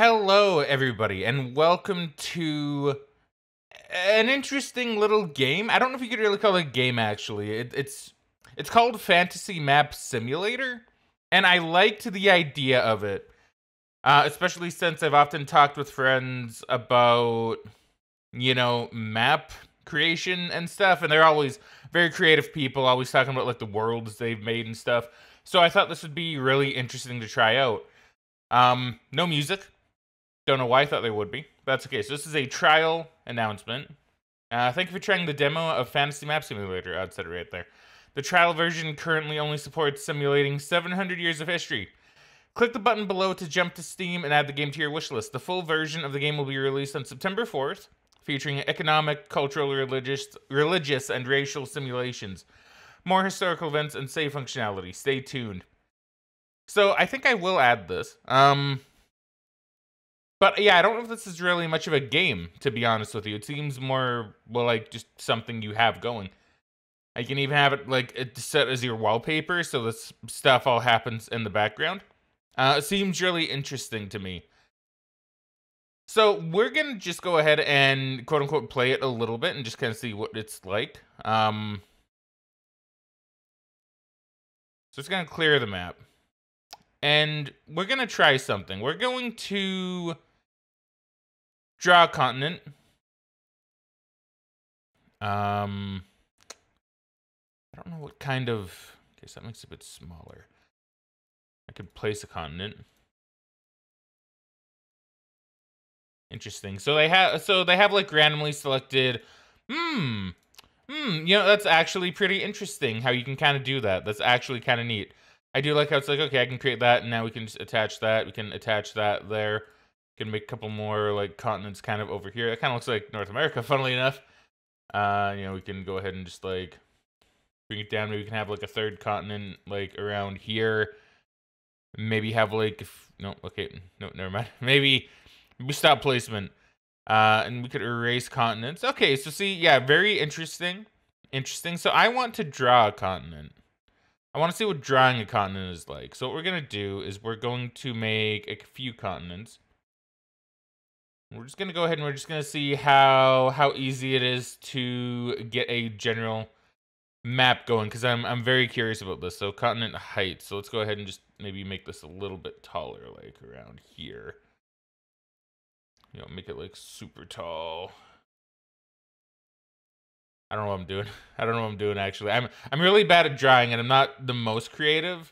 Hello, everybody, and welcome to an interesting little game. I don't know if you could really call it a game, actually. It's called Fantasy Map Simulator, and I liked the idea of it, especially since I've often talked with friends about, map creation and stuff, and they're always very creative people, always talking about, like, the worlds they've made and stuff. So I thought this would be really interesting to try out. No music. Don't know why I thought there would be. But that's okay. So this is a trial announcement. Thank you for trying the demo of Fantasy Map Simulator. I'd said it right there. The trial version currently only supports simulating 700 years of history. Click the button below to jump to Steam and add the game to your wishlist. The full version of the game will be released on September 4th, featuring economic, cultural, religious, and racial simulations, more historical events, and save functionality. Stay tuned. So I think I will add this. But yeah, I don't know if this is really much of a game, to be honest with you. It seems more, well, like just something you have going. You can even have it like set as your wallpaper, so this stuff all happens in the background. It seems really interesting to me. So we're gonna just go ahead and quote unquote play it a little bit and just kind of see what it's like. So it's gonna clear the map. And we're gonna try something. We're going to draw a continent. I don't know what kind of... Okay, so that makes it a bit smaller. I could place a continent. Interesting. So they have like randomly selected. That's actually pretty interesting how you can kind of do that. That's actually kind of neat. I do like how it's like, okay, I can create that, and now we can just attach that. We can attach that there. We can make a couple more like continents kind of over here. It kind of looks like North America, funnily enough. We can go ahead and just like bring it down. Maybe we can have like a third continent like around here. Maybe have like no, never mind. Maybe we stop placement. And we could erase continents. Okay, so see, yeah, very interesting. So I want to draw a continent. I want to see what drawing a continent is like. So what we're gonna do is we're going to make a few continents. We're just gonna go ahead and we're just gonna see how easy it is to get a general map going, because I'm very curious about this. So continent height. So let's go ahead and just maybe make this a little bit taller, like around here. Make it like super tall. I don't know what I'm doing. I don't know what I'm doing actually. I'm really bad at drawing, and I'm not the most creative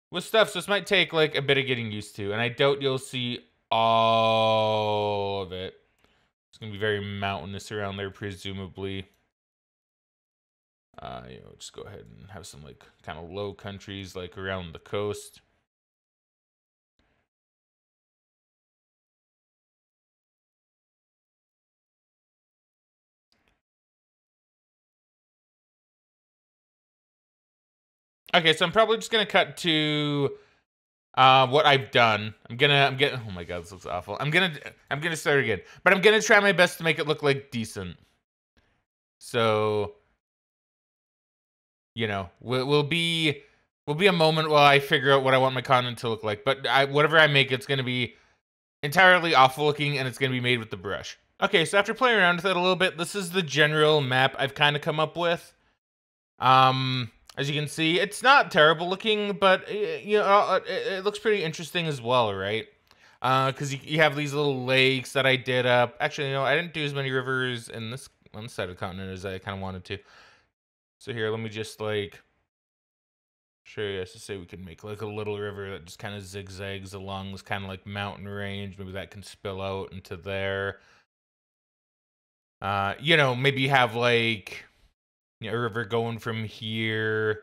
with stuff, so this might take like a bit of getting used to, and I doubt you'll see all of it. It's gonna be very mountainous around there, presumably. Just go ahead and have some like kind of low countries like around the coast. Okay, so I'm probably just gonna cut to what I've done. I'm gonna oh my god, this looks awful. I'm gonna start again. But I'm gonna try my best to make it look like decent. So will be a moment while I figure out what I want my content to look like. But whatever I make, it's gonna be entirely awful looking, and it's gonna be made with the brush. Okay, so after playing around with it a little bit, this is the general map I've kind of come up with. As you can see, it's not terrible looking, but it looks pretty interesting as well, right? Because you have these little lakes that I did up. Actually, I didn't do as many rivers in this one side of the continent as I kind of wanted to. So here, let me just like show you. So say we can make like a little river that just kind of zigzags along this kind of like mountain range. Maybe that can spill out into there. Maybe you have like a river going from here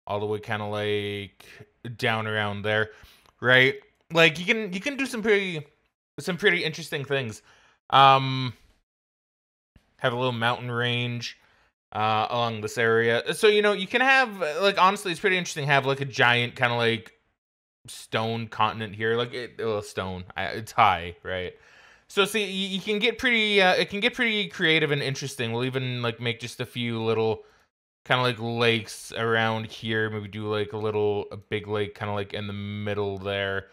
all the way kind of like down around there, right? Like you can do some pretty interesting things. Have a little mountain range along this area. So you can have like, honestly, it's pretty interesting to have like a giant kind of like stone continent here. Like stone, it's high, right? So see, you can get pretty it can get pretty creative and interesting. We'll even like make just a few little kind of like lakes around here. Maybe do like a big lake kind of like in the middle there.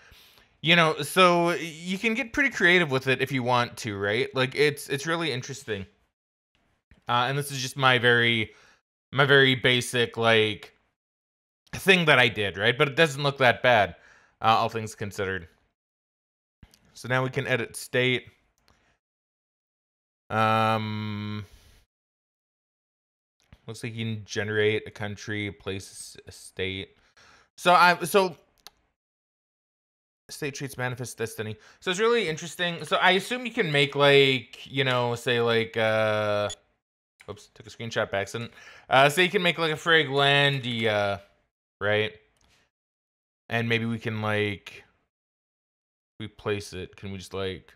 You know, so you can get pretty creative with it if you want to, right? Like it's really interesting. And this is just my very basic like thing that I did, right? But it doesn't look that bad, all things considered. So now we can edit state. Looks like you can generate a country, place, a state. So state traits manifest destiny. So it's really interesting. So I assume you can make like, you know, say like oops, took a screenshot by accident. So you can make like a Fraglandia, right? And maybe we can like replace it. Can we just like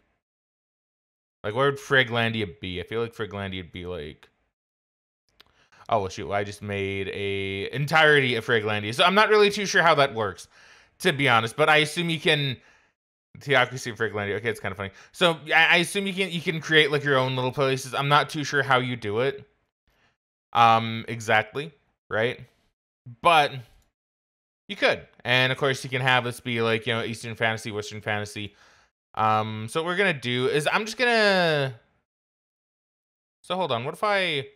where would Fraglandia be? I feel like Fraglandia would be like, oh well, shoot, I just made a entirety of Fraglandia. So I'm not really too sure how that works, to be honest. But I assume you can Theocracy of Fraglandia. Okay, it's kind of funny. So I assume you can create like your own little places. I'm not too sure how you do it. Exactly, right? But you could. And of course you can have this be like, you know, Eastern fantasy, Western fantasy. So what we're gonna do is I'm just gonna so hold on, what if I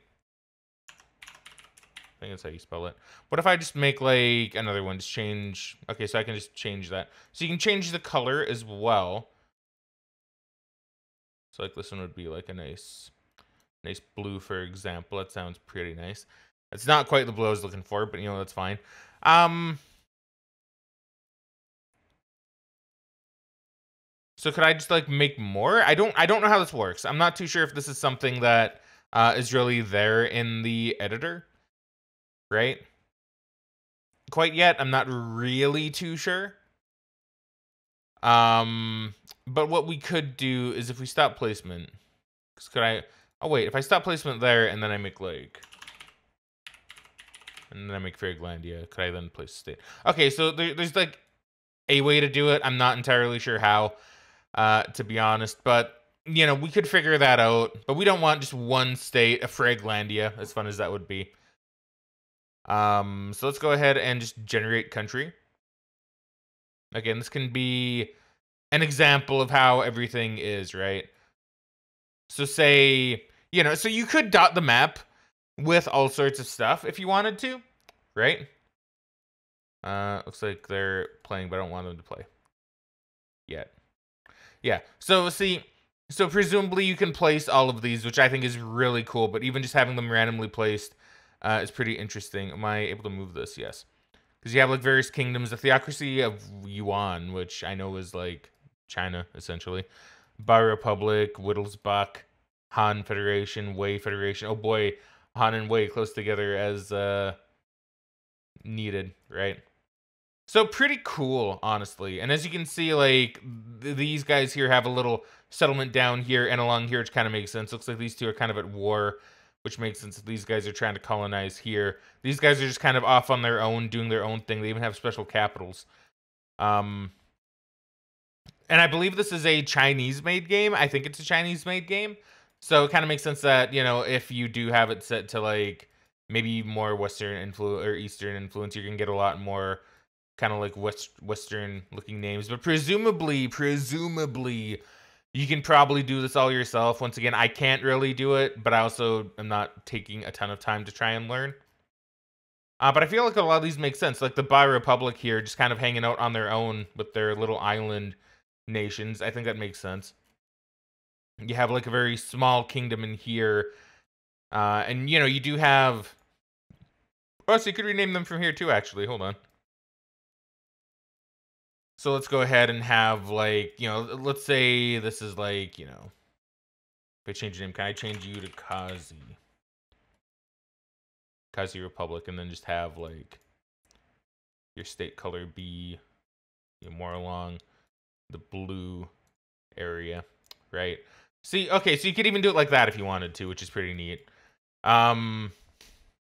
think that's how you spell it. What if I just make like another one, just change, okay, so I can just change that. So you can change the color as well. So like this one would be like a nice blue, for example. That sounds pretty nice. It's not quite the blue I was looking for, but you know, that's fine. So could I just like make more? I don't know how this works. I'm not too sure if this is something that is really there in the editor, right? Quite yet, I'm not really too sure. But what we could do is if we stop placement, because could I? Oh wait, if I stop placement there and then I make like, and then I make Fairglandia, could I then place state? Okay, so there's like a way to do it. I'm not entirely sure how, to be honest, but you know, we could figure that out. But we don't want just one state, a Fraglandia, as fun as that would be. So let's go ahead and just generate country. Again, this can be an example of how everything is, right? So say, you know, so you could dot the map with all sorts of stuff if you wanted to, right? Looks like they're playing, but I don't want them to play yet. Yeah, so see, so presumably you can place all of these, which I think is really cool, but even just having them randomly placed is pretty interesting. Am I able to move this? Yes. Because you have like various kingdoms, the Theocracy of Yuan, which I know is like China, essentially. Bar Republic, Wittelsbach, Han Federation, Wei Federation. Oh boy, Han and Wei close together as needed, right? So pretty cool, honestly. And as you can see, like, these guys here have a little settlement down here and along here, which kind of makes sense. Looks like these two are kind of at war, which makes sense. These guys are trying to colonize here. These guys are just kind of off on their own, doing their own thing. They even have special capitals. And I believe this is a Chinese-made game. I think it's a Chinese-made game. So it kind of makes sense that, you know, if you do have it set to, like, maybe more Western influence or Eastern influence, you can get a lot more kind of like Western looking names. But presumably, you can probably do this all yourself. Once again, I can't really do it, but I also am not taking a ton of time to try and learn. But I feel like a lot of these make sense. Like the Bai Republic here, just kind of hanging out on their own with their little island nations. I think that makes sense. You have like a very small kingdom in here. And, you know, you do have... Oh, so you could rename them from here too, actually. Hold on. So let's go ahead and have, like, you know, let's say this is like, you know, if I change your name, can I change you to Kazi Republic, and then just have, like, your state color be, you know, more along the blue area, right? See, okay, so you could even do it like that if you wanted to, which is pretty neat. And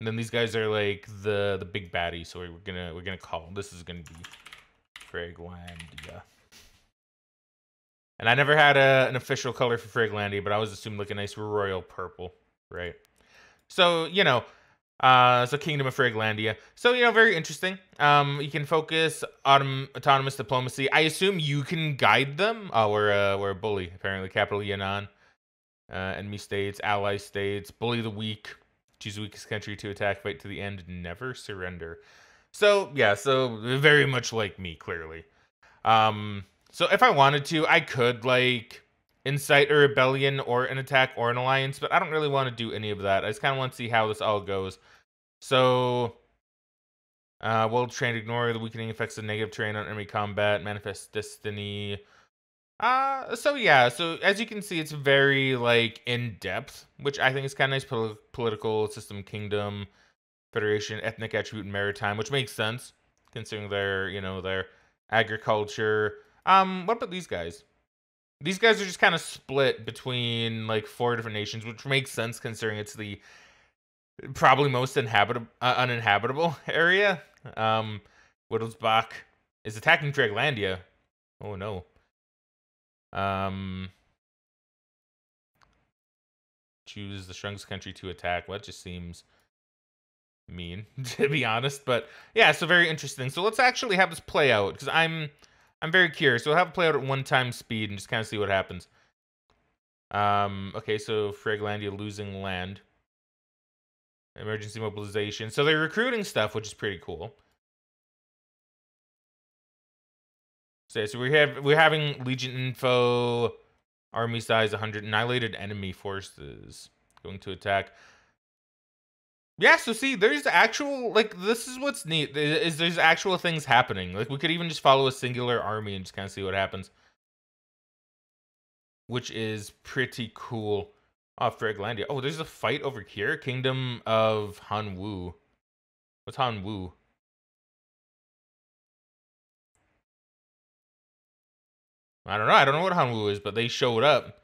then these guys are like the big baddies, so we're gonna call them. This is gonna be Fraglandia. And I never had an official color for Fraglandia, but I always assumed like a nice royal purple, right? So, you know, So Kingdom of Fraglandia. So, you know, very interesting. You can focus on autonomous diplomacy. I assume you can guide them. Oh, we're a bully, apparently. Capital Yan'an. Enemy states, ally states, bully the weak. Choose the weakest country to attack, fight to the end, never surrender. So, yeah, so very much like me, clearly. So if I wanted to, I could, like, incite a rebellion or an attack or an alliance, but I don't really want to do any of that. I just kind of want to see how this all goes. So, world terrain, ignore the weakening effects of negative terrain on enemy combat, manifest destiny. So yeah, so as you can see, it's very, like, in-depth, which I think is kind of nice. Political system, kingdom, federation, ethnic attribute, and maritime, which makes sense, considering their, you know, their agriculture. What about these guys? These guys are just kind of split between, like, 4 different nations, which makes sense considering it's the probably most uninhabitable area. Wittelsbach is attacking Draglandia. Oh no. Choose the strongest country to attack. Well, that just seems mean, to be honest. But yeah, so very interesting. So let's actually have this play out, because I'm very curious. So we'll have it play out at 1x speed and just kind of see what happens. Okay, so Fraglandia losing land. Emergency mobilization. So they're recruiting stuff, which is pretty cool. So we're having Legion info, army size 100, annihilated enemy forces going to attack. Yeah, so see, there's actual, like, this is what's neat, is there's actual things happening. Like, we could even just follow a singular army and just kind of see what happens. Which is pretty cool. Oh, Fraglandia. Oh, there's a fight over here. Kingdom of Hanwu. What's Hanwu? I don't know. I don't know what Hanwu is, but they showed up.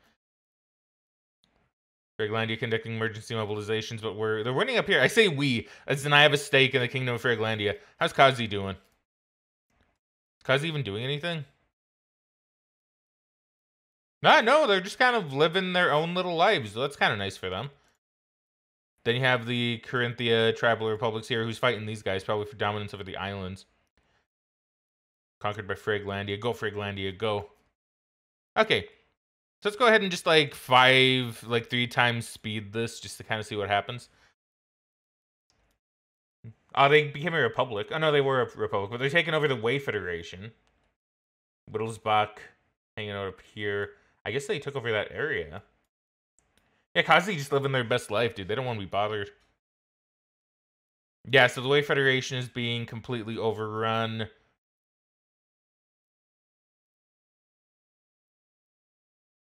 Fraglandia conducting emergency mobilizations, but they're winning up here. I say we, as in I have a stake in the Kingdom of Fraglandia. How's Kazi doing? Is Kazi even doing anything? No, they're just kind of living their own little lives. So that's kind of nice for them. Then you have the Carinthia tribal republics here, who's fighting these guys, probably for dominance over the islands. Conquered by Fraglandia. Go, Fraglandia, go. Okay. So let's go ahead and just, like, 3 times speed this, just to kind of see what happens. Oh, they became a republic. Oh, no, they were a republic, but they're taking over the Wei Federation. Wittelsbach hanging out up here. I guess they took over that area. Yeah, Kazi just living their best life, dude. They don't want to be bothered. Yeah, so the Wei Federation is being completely overrun.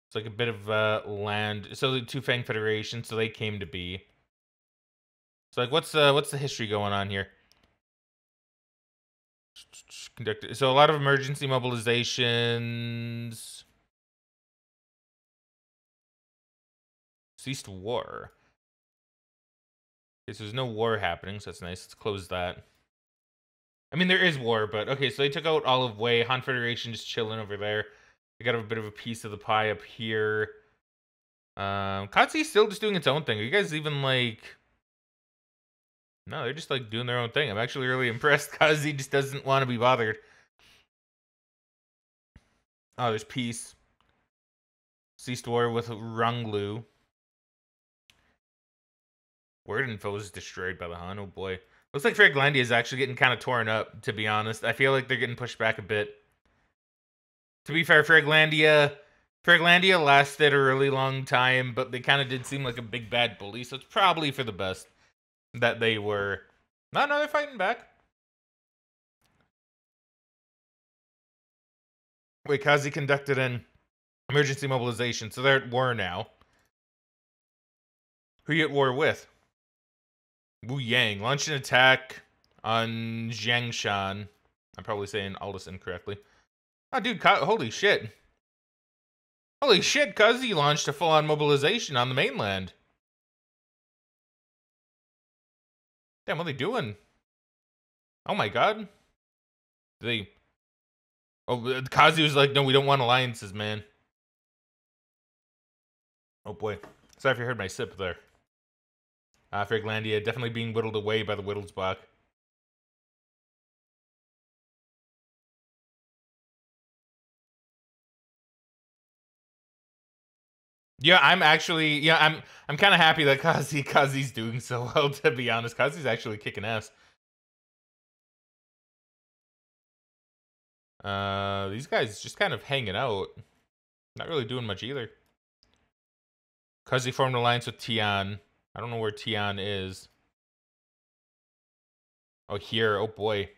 It's like a bit of land. So the Two Fang Federation, so they came to be. So, like, what's the history going on here? Conducted. So a lot of emergency mobilizations. Ceased war. Okay, so there's no war happening, so that's nice. Let's close that. I mean, there is war, but okay, so they took out all of Wei. Han Federation just chilling over there. They got a bit of a piece of the pie up here. Katsui's still just doing its own thing. Are you guys even, like... No, they're just, like, doing their own thing. I'm actually really impressed. Kazi just doesn't want to be bothered. Oh, there's peace. Ceased war with Runglu. Word info is destroyed by the Han. Oh, boy. Looks like Fraglandia is actually getting kind of torn up, to be honest. I feel like they're getting pushed back a bit. To be fair, Fraglandia lasted a really long time, but they kind of did seem like a big bad bully, so it's probably for the best that they were... No, they're fighting back. Wait, Kazi conducted an emergency mobilization, so they're at war now. Who are you at war with? Wu Yang launched an attack on Jiangshan. I'm probably saying all this incorrectly. Oh, dude, holy shit. Holy shit, Kazi launched a full-on mobilization on the mainland. Damn, what are they doing? Oh my god. Oh, Kazi was like, no, we don't want alliances, man. Oh boy. Sorry if you heard my sip there. Fraglandia definitely being whittled away by the Wittelsbach. Yeah, I'm actually, I'm kind of happy that Kazi's doing so well, to be honest. Kazi's actually kicking ass. These guys just kind of hanging out. Not really doing much either. Kazi formed an alliance with Tian. I don't know where Tian is. Oh, here. Oh, boy.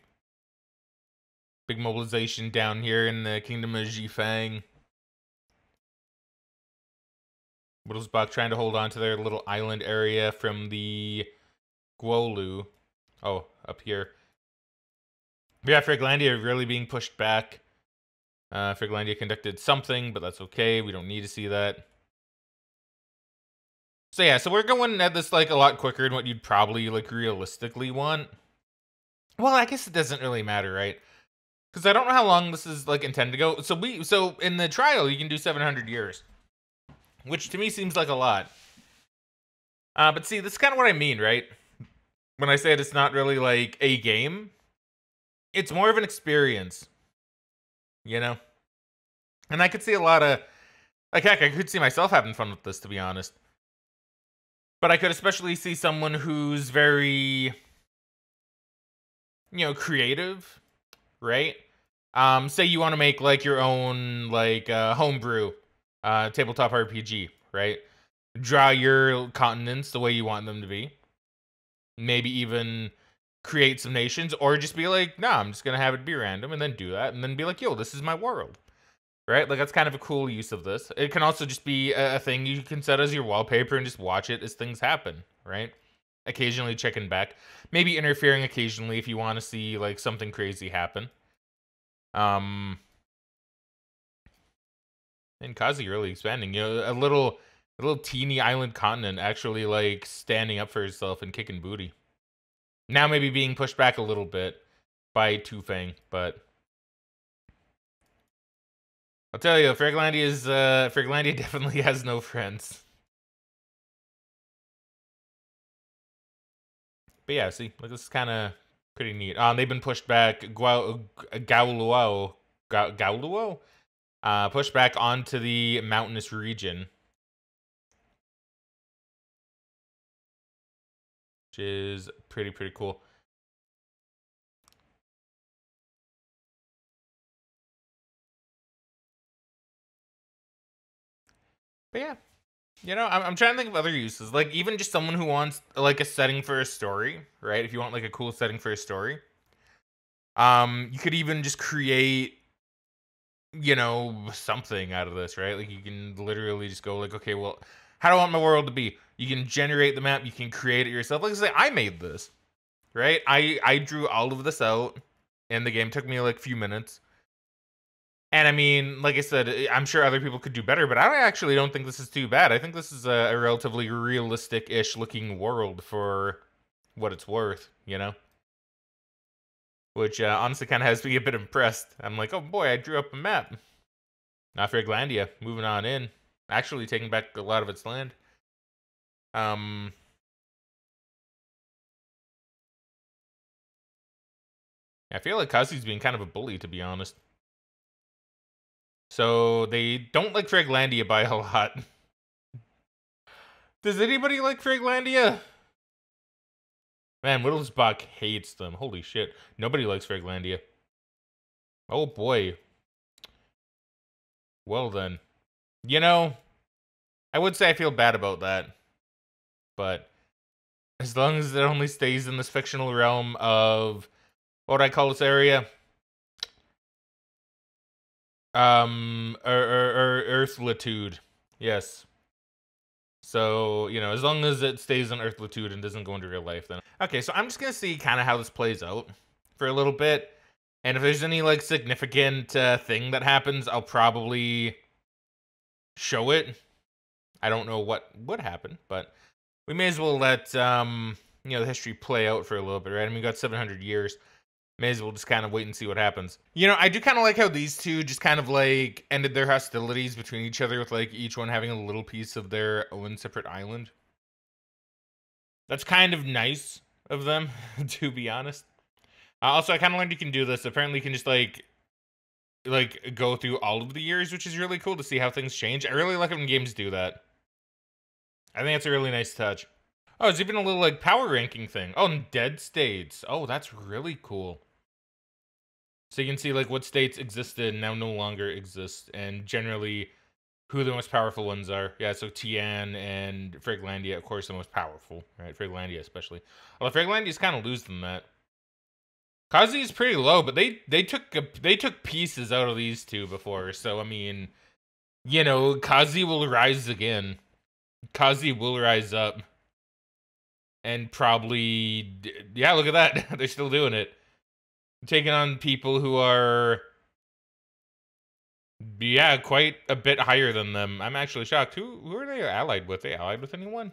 Big mobilization down here in the Kingdom of Jifang. Wittelsbach trying to hold on to their little island area from the Guolu. Oh, up here. Yeah, Fraglandia really being pushed back. Fraglandia conducted something, but that's okay. We don't need to see that. So yeah, so we're going at this like a lot quicker than what you'd probably like realistically want. Well, I guess it doesn't really matter, right? Because I don't know how long this is like intended to go. So in the trial you can do 700 years. Which to me seems like a lot. But see, that's kind of what I mean, right? When I say it's not really like a game, it's more of an experience, you know? And I could see a lot of, like, heck, I could see myself having fun with this, to be honest. But I could especially see someone who's very, creative, right? Say you want to make, like, your own, like, homebrew tabletop RPG, right? Draw your continents the way you want them to be. Maybe even create some nations, or just be like, nah, I'm just gonna have it be random, and then do that, and then be like, yo, this is my world, right? Like, that's kind of a cool use of this. It can also just be a thing you can set as your wallpaper and just watch it as things happen, right? Occasionally checking back, maybe interfering occasionally if you want to see like something crazy happen. And Kazi really expanding, a little teeny island continent actually like standing up for itself and kicking booty. Now maybe being pushed back a little bit by Tufang, but I'll tell you, Fraglandia definitely has no friends. But yeah, see, like, this is kind of pretty neat. They've been pushed back. Gauluo, pushed back onto the mountainous region, which is pretty cool. But yeah, I'm trying to think of other uses. Like, even just someone who wants like a setting for a story, right? If you want like a cool setting for a story, you could even just create, something out of this, right? Like, you can literally just go like, okay, well, how do I want my world to be? You can generate the map, you can create it yourself. Like I say, I made this, right? I drew all of this out, and the game took me like a few minutes. And I mean, like I said, I'm sure other people could do better, but I actually don't think this is too bad. I think this is a relatively realistic-ish looking world for what it's worth, Which honestly kind of has me a bit impressed. I'm like, oh boy, I drew up a map. Not Fraglandia, moving on in. Actually taking back a lot of its land. I feel like Kazi's being kind of a bully, to be honest. So they don't like Fraglandia by a lot. Does anybody like Fraglandia? Man, Wittelsbach hates them. Holy shit. Nobody likes Fraglandia. Oh boy. Well then. I would say I feel bad about that. But as long as it only stays in this fictional realm of, what would I call this area? Earthlitude. Yes. So, as long as it stays on Earthlitude and doesn't go into real life, then. Okay, so I'm just gonna see kind of how this plays out for a little bit. And if there's any, like, significant thing that happens, I'll probably show it. I don't know what would happen, but we may as well let, the history play out for a little bit, right? I mean, we got 700 years. May as well just kind of wait and see what happens. I do kind of like how these two just kind of, like, ended their hostilities between each other with, like, each one having a little piece of their own separate island. That's kind of nice of them, to be honest. Also, I kind of learned you can do this. Apparently, you can just like go through all of the years, which is really cool to see how things change. I really like it when games do that. I think it's a really nice touch. Oh, it's even a little like power ranking thing. Oh, and dead states. Oh, that's really cool. So you can see like what states existed and now no longer exist, and generally who the most powerful ones are. Yeah, so Tian and Fraglandia, of course, the most powerful, right? Fraglandia especially. Although Fraglandia's kind of losing that. Kazi is pretty low, but they took pieces out of these two before, so I mean, you know, Kazi will rise again. Kazi will rise up, and probably, yeah, look at that, they're still doing it, taking on people who are, yeah, quite a bit higher than them. I'm actually shocked. Who are they allied with? They allied with anyone?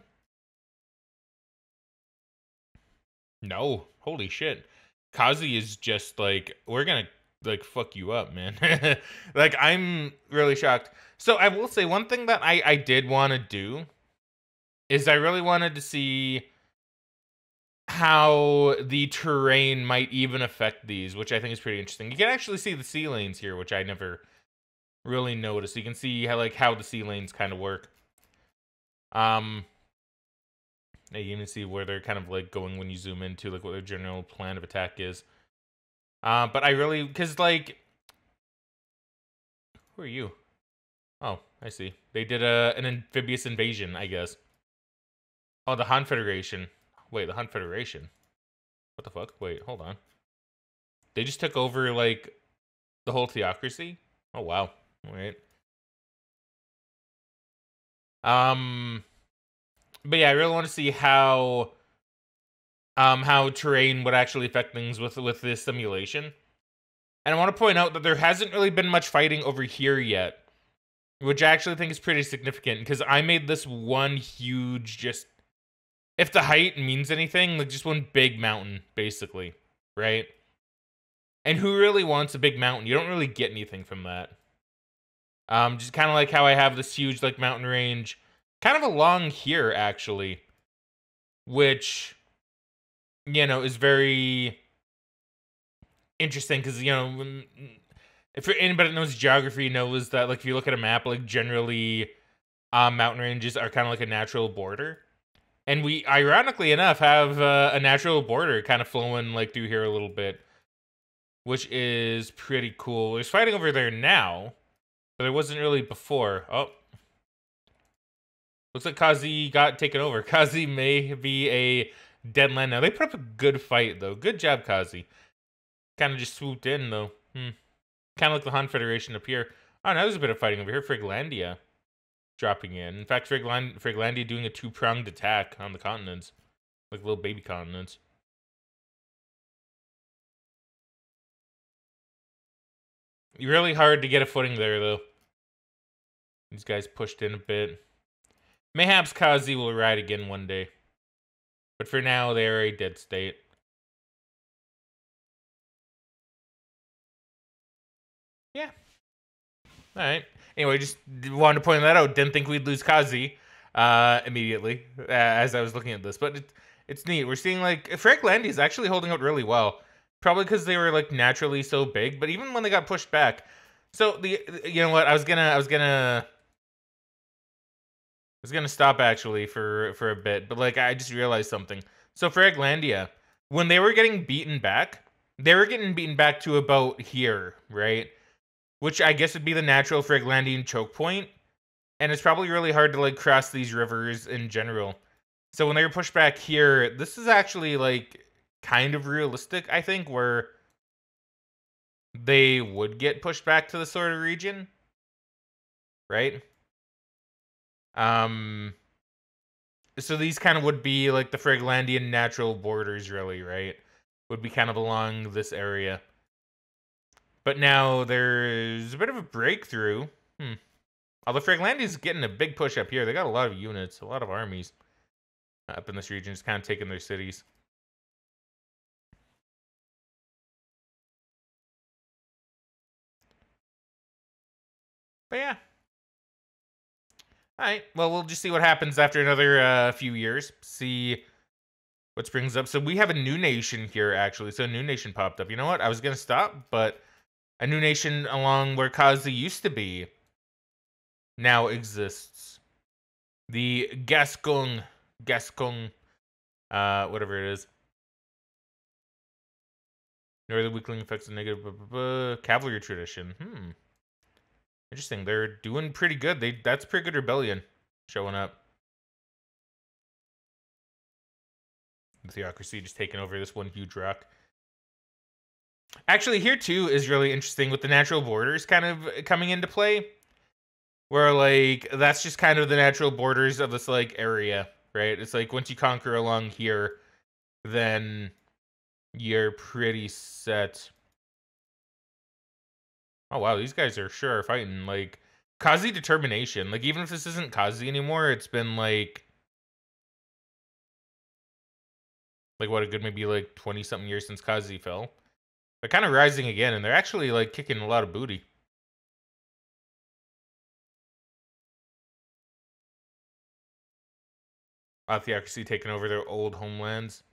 No. Holy shit. Kazi is just like, we're gonna like fuck you up, man. Like, I'm really shocked. So I will say one thing that I did want to do is I really wanted to see how the terrain might even affect these, which I think is pretty interesting. You can actually see the sea lanes here, which I never really noticed. You can see how the sea lanes kind of work. You can even see where they're kind of like going when you zoom into like what their general plan of attack is. But I really, because like, who are you? Oh, I see. They did an amphibious invasion, I guess. Oh, the Han Federation. Wait, the Han Federation. What the fuck? Wait, hold on. They just took over like the whole theocracy? Oh wow. All right. But yeah, I really want to see how terrain would actually affect things with this simulation. And I want to point out that there hasn't really been much fighting over here yet, which I actually think is pretty significant, because I made this one huge, just, if the height means anything, like just one big mountain, basically, right? And who really wants a big mountain? You don't really get anything from that. Just kind of like how I have this huge, like, mountain range, kind of along here, actually, which, you know, is very interesting, because, you know, if anybody that knows geography knows that, like, if you look at a map, like, generally, mountain ranges are kind of like a natural border. And we, ironically enough, have a natural border kind of flowing, like, through here a little bit, which is pretty cool. There's fighting over there now, but there wasn't really before. Oh. Looks like Kazi got taken over. Kazi may be a dead land now. They put up a good fight, though. Good job, Kazi. Kind of just swooped in, though. Kind of like the Han Federation up here. Oh, now there's a bit of fighting over here. Friglandia dropping in. In fact, Friglandia doing a two-pronged attack on the continents. Like little baby continents. Really hard to get a footing there, though. These guys pushed in a bit. Mayhaps Kazi will ride again one day. But for now, they are a dead state. Yeah. Alright. Anyway, just wanted to point that out. Didn't think we'd lose Kazi immediately as I was looking at this. But it's neat. We're seeing, like, Fragglandia is actually holding out really well. Probably because they were, like, naturally so big. But even when they got pushed back. So, you know what? I was gonna stop actually for a bit, but like I just realized something. So for Fraglandia, when they were getting beaten back, they were getting beaten back to about here, right? Which I guess would be the natural Fraglandian choke point, and it's probably really hard to like cross these rivers in general. So when they were pushed back here, this is actually like kind of realistic, I think, where they would get pushed back to the sort of region, right? So these kind of would be like the Fraglandian natural borders, really, right? Would be kind of along this area. But now there's a bit of a breakthrough. Although Fraglandia's getting a big push up here. They got a lot of units, a lot of armies up in this region, just kind of taking their cities. But yeah. Alright, well, we'll just see what happens after another few years. See Which brings up, so we have a new nation here, actually. So a new nation popped up. You know what? I was going to stop, but a new nation along where Kazi used to be now exists. The Gascon, whatever it is. Northern weakling effects of negative cavalry tradition. Interesting. They're doing pretty good. That's pretty good rebellion showing up. The theocracy just taking over this one huge rock. Actually, here too is really interesting with the natural borders kind of coming into play. Where, like, that's just kind of the natural borders of this, like, area, right? It's like, once you conquer along here, then you're pretty set. Oh, wow, these guys are sure fighting. Like, Kazi determination. Like, even if this isn't Kazi anymore, it's been, like, what, a good maybe, like, 20-something years since Kazi fell. They're kind of rising again, and they're actually, like, kicking a lot of booty. Theocracy taking over their old homelands.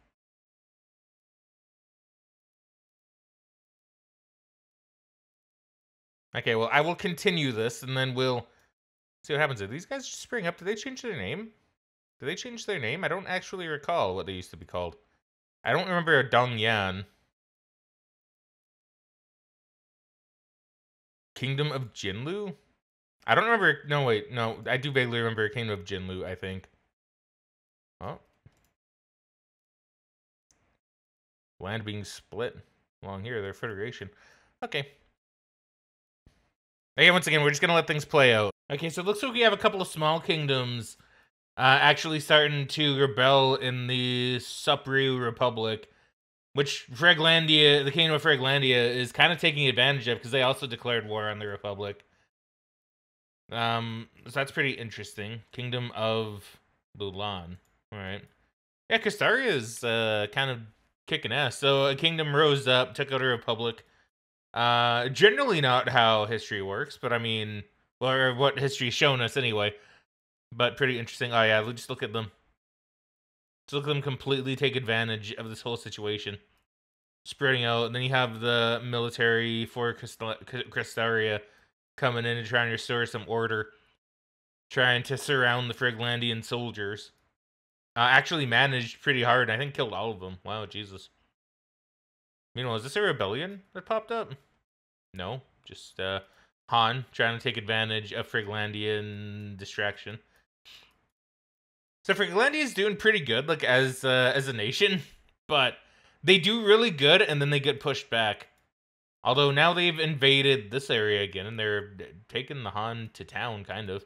Okay, well, I will continue this, and then we'll see what happens. Did these guys just spring up? Did they change their name? Did they change their name? I don't actually recall what they used to be called. I don't remember a Dongyan. Kingdom of Jinlu? I don't remember. No, wait. No, I do vaguely remember Kingdom of Jinlu, I think. Oh. Land being split along here. Their federation. Okay. Again, once again, we're just going to let things play out. Okay, so it looks like we have a couple of small kingdoms actually starting to rebel in the Supru Republic, which Fraglandia, the Kingdom of Fraglandia, is kind of taking advantage of because they also declared war on the Republic. So that's pretty interesting. Kingdom of Lulan. Alright. Yeah, Castaria is kind of kicking ass. So a kingdom rose up, took out a republic. Generally not how history works, but I mean, or what history's shown us anyway. But pretty interesting. Oh yeah, just look at them. Just look at them completely take advantage of this whole situation. Spreading out, and then you have the military for Castaria coming in and trying to restore some order. Trying to surround the Friglandian soldiers. Actually managed pretty hard. I think killed all of them. Wow, Jesus. Meanwhile, is this a rebellion that popped up? No, just Han trying to take advantage of Friglandian distraction. So Friglandia is doing pretty good, like as a nation, but they do really good, and then they get pushed back. Although now they've invaded this area again, and they're taking the Han to town, kind of.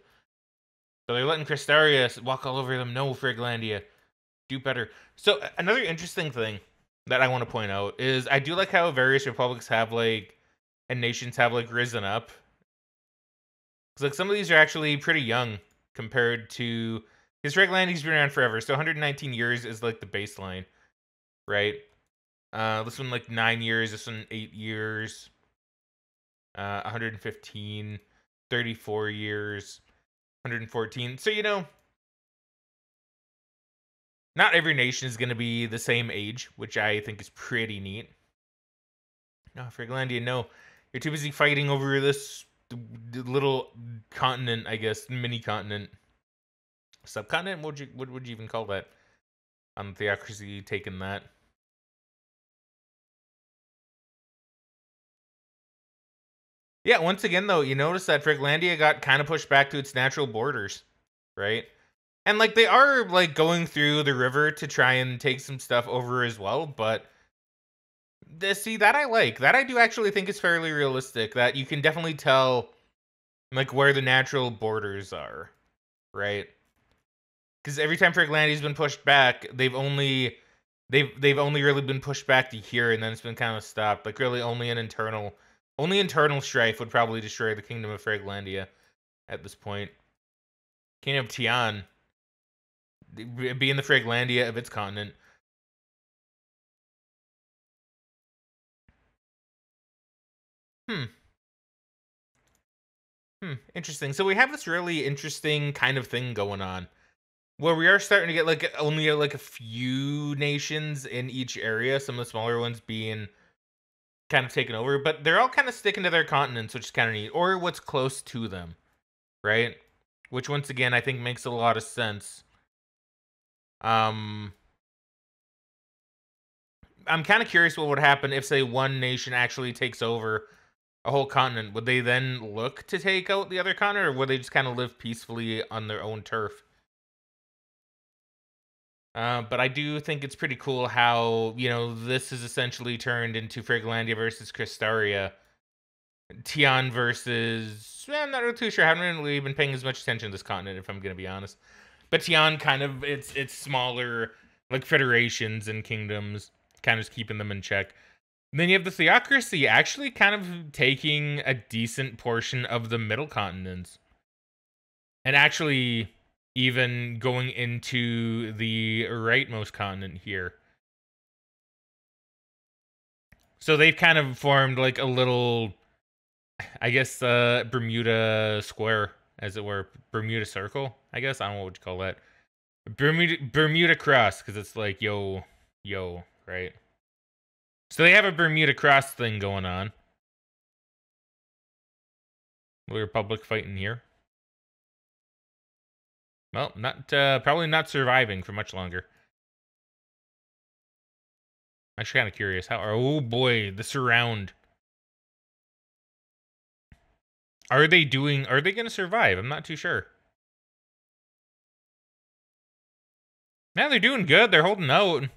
So they're letting Crystarius walk all over them. No, Friglandia, do better. So another interesting thing that I want to point out is I do like how various republics have like, and nations have like risen up. Because like some of these are actually pretty young compared to, because Friglandia's been around forever. So 119 years is like the baseline, right? This one like 9 years. This one 8 years. 115, 34 years, 114. So, you know, not every nation is going to be the same age, which I think is pretty neat. No, Friglandia, no. You're too busy fighting over this little continent, I guess, mini continent. Subcontinent? What would you even call that? Theocracy taking that. Yeah, once again, though, you notice that Friglandia got kind of pushed back to its natural borders, right? And, like, they are, like, going through the river to try and take some stuff over as well, but see, that I like. That I do actually think is fairly realistic, that you can definitely tell, like, where the natural borders are, right? Because every time Friglandia's been pushed back, they've only really been pushed back to here, and then it's been kind of stopped. Like, really only internal strife would probably destroy the Kingdom of Fraglandia at this point. Kingdom of Tian being the Fraglandia of its continent. Interesting. So we have this really interesting kind of thing going on where we are starting to get like only like a few nations in each area, some of the smaller ones being kind of taken over, but they're all kind of sticking to their continents, which is kind of neat, or what's close to them, right? Which once again I think makes a lot of sense. I'm kind of curious what would happen if, say, one nation actually takes over a whole continent. Would they then look to take out the other continent, or would they just kind of live peacefully on their own turf? But I do think it's pretty cool how, you know, this is essentially turned into Friglandia versus Cristaria. Tian versus... I'm not really too sure. I haven't really been paying as much attention to this continent, if I'm going to be honest. But Tian kind of... It's smaller, like, federations and kingdoms, kind of just keeping them in check. And then you have the Theocracy actually kind of taking a decent portion of the middle continents. And actually even going into the rightmost continent here. So they've kind of formed like a little, I guess, Bermuda Square, as it were. Bermuda Circle, I guess. I don't know what you call that. Bermuda Cross, because it's like, yo, right? So they have a Bermuda Cross thing going on. The Republic fighting here. Well, probably not surviving for much longer. I'm actually kind of curious. Oh boy, the surround. Are they going to survive? I'm not too sure. Yeah, they're doing good. They're holding out.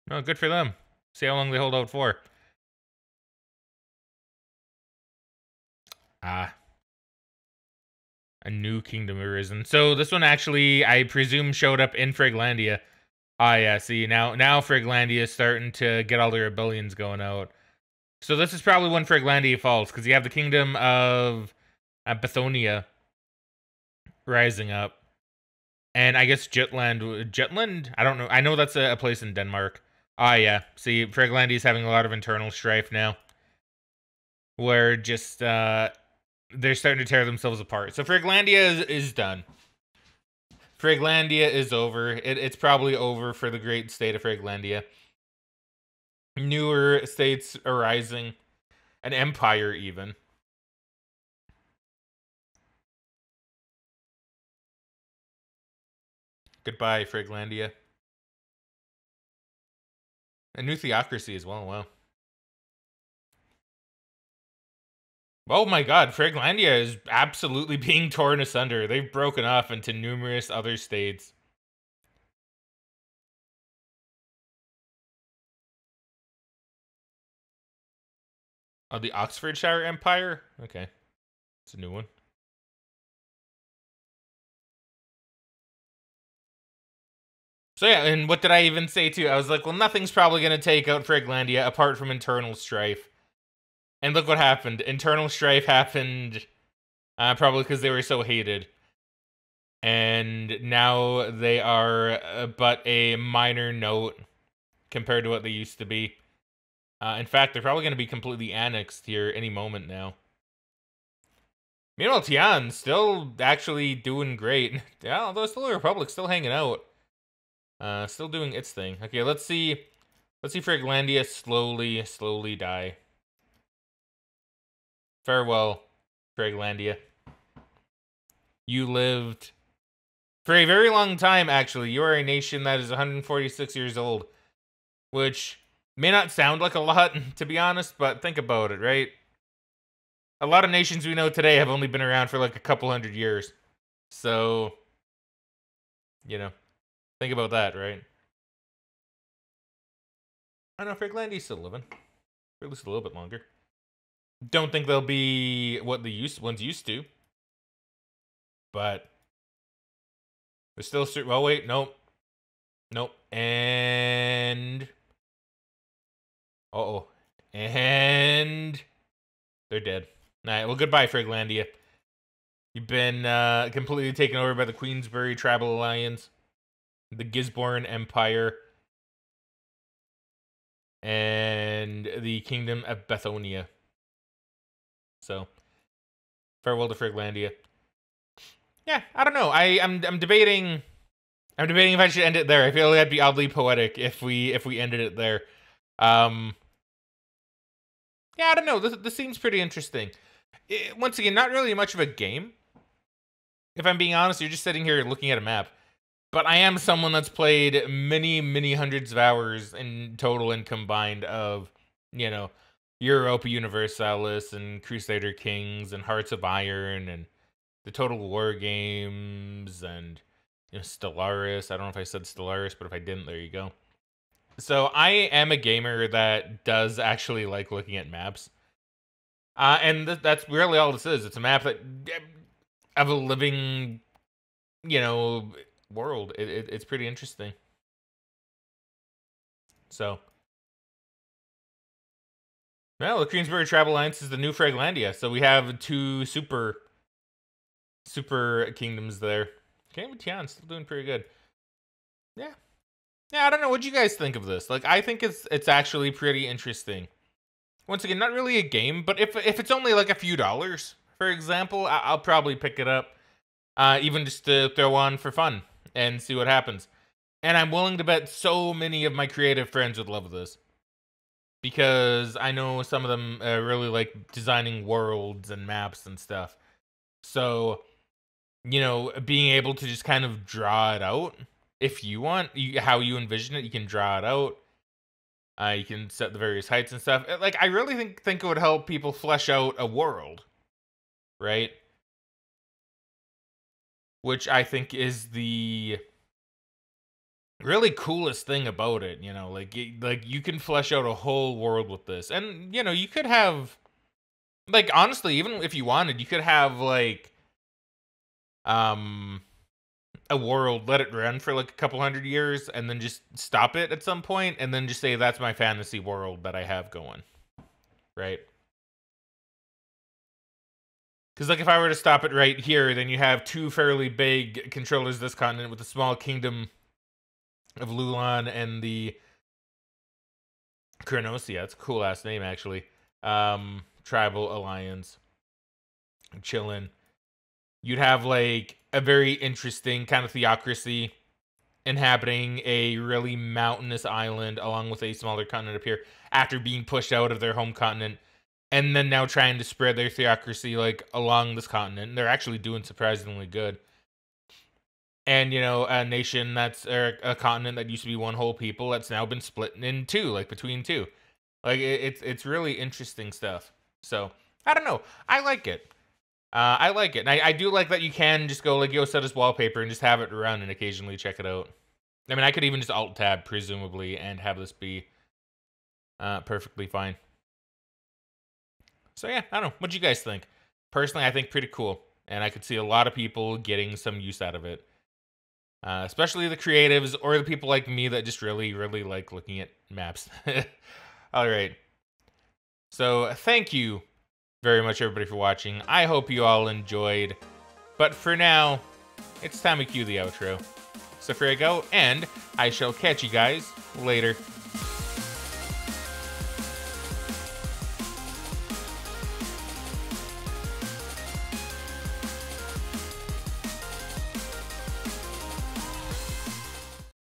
No, good for them. See how long they hold out for. A new kingdom arisen. So this one actually, I presume, showed up in Friglandia. Yeah, see, now Friglandia is starting to get all their rebellions going out. So this is probably when Friglandia falls, because you have the kingdom of Bathonia rising up. And I guess Jutland? I don't know. I know that's a place in Denmark. Yeah. See, Friglandia is having a lot of internal strife now. Where just, they're starting to tear themselves apart. So Friglandia is done. Friglandia is over. It's probably over for the great state of Friglandia. Newer states arising. An empire, even. Goodbye, Friglandia. A new theocracy as well, wow. Oh my god, Friglandia is absolutely being torn asunder. They've broken off into numerous other states. Oh, the Oxfordshire Empire? Okay. It's a new one. So yeah, and what did I even say too? I was like, well, nothing's probably going to take out Friglandia apart from internal strife. And look what happened. Internal strife happened probably because they were so hated. And now they are but a minor note compared to what they used to be. In fact, they're probably going to be completely annexed here any moment now. Meanwhile, Tian's still actually doing great. Yeah, although still a Republic, still hanging out. Still doing its thing. Okay, let's see. Let's see Friglandia slowly die. Farewell, Friglandia. You lived for a very long time, actually. You are a nation that is 146 years old. Which may not sound like a lot, to be honest, but think about it, right? A lot of nations we know today have only been around for like a couple hundred years. So, you know, think about that, right? I know Friglandia's still living. For at least a little bit longer. Don't think they'll be what the ones used to. But they're still... Well, wait, nope. Nope. And... Uh-oh. And... They're dead. Alright, well, goodbye, Friglandia. You've been completely taken over by the Queensbury Tribal Alliance, the Gisborne Empire, and the Kingdom of Bathonia. So, farewell to Friglandia. Yeah, I don't know. I'm debating I'm debating if I should end it there. I feel like that'd be oddly poetic if we ended it there. Yeah, I don't know. This seems pretty interesting. Once again, not really much of a game. If I'm being honest, you're just sitting here looking at a map. But I am someone that's played many, many hundreds of hours in total and combined of, you know, Europa Universalis and Crusader Kings and Hearts of Iron and the Total War games and, you know, Stellaris. I don't know if I said Stellaris, but if I didn't, there you go. So I am a gamer that does actually like looking at maps. And that's really all this is. It's a map that of a living, you know, world. It's pretty interesting. So, well, the Queensbury Travel Alliance is the new Fraglandia. So we have two super kingdoms there. Game Tian still doing pretty good. Yeah. Yeah, I don't know. What do you guys think of this? Like, I think it's actually pretty interesting. Once again, not really a game, but if it's only like a few dollars, for example, I'll probably pick it up, even just to throw on for fun and see what happens. And I'm willing to bet so many of my creative friends would love this, because I know some of them really like designing worlds and maps and stuff. So, you know, being able to just kind of draw it out, if you want, how you envision it, you can draw it out. You can set the various heights and stuff. Like, I really think it would help people flesh out a world, right? Which I think is the really coolest thing about it, you know, like you can flesh out a whole world with this. And, you know, you could have, like, honestly, even if you wanted, you could have like a world, let it run for like a couple hundred years, and then just stop it at some point, and then just say that's my fantasy world that I have going, right? Because, like, if I were to stop it right here, then you have two fairly big controllers of this continent with the small kingdom of Lulan and the Chronosia. That's a cool ass name, actually. Tribal Alliance. Chillin'. You'd have like a very interesting kind of theocracy inhabiting a really mountainous island along with a smaller continent up here after being pushed out of their home continent, and then now trying to spread their theocracy like along this continent. And they're actually doing surprisingly good. And, you know, a nation that's a continent that used to be one whole people that's now been split in two, like between two. Like, it's really interesting stuff. So I don't know, I like it. I like it. And I do like that you can just go like, yo, set as wallpaper and just have it run and occasionally check it out. I mean, I could even just alt-tab, presumably, and have this be perfectly fine. So yeah, I don't know. What do you guys think? Personally, I think pretty cool. And I could see a lot of people getting some use out of it. Especially the creatives or the people like me that just really, really like looking at maps. All right. So thank you very much, everybody, for watching. I hope you all enjoyed. But for now, it's time to cue the outro. So here I go, and I shall catch you guys later.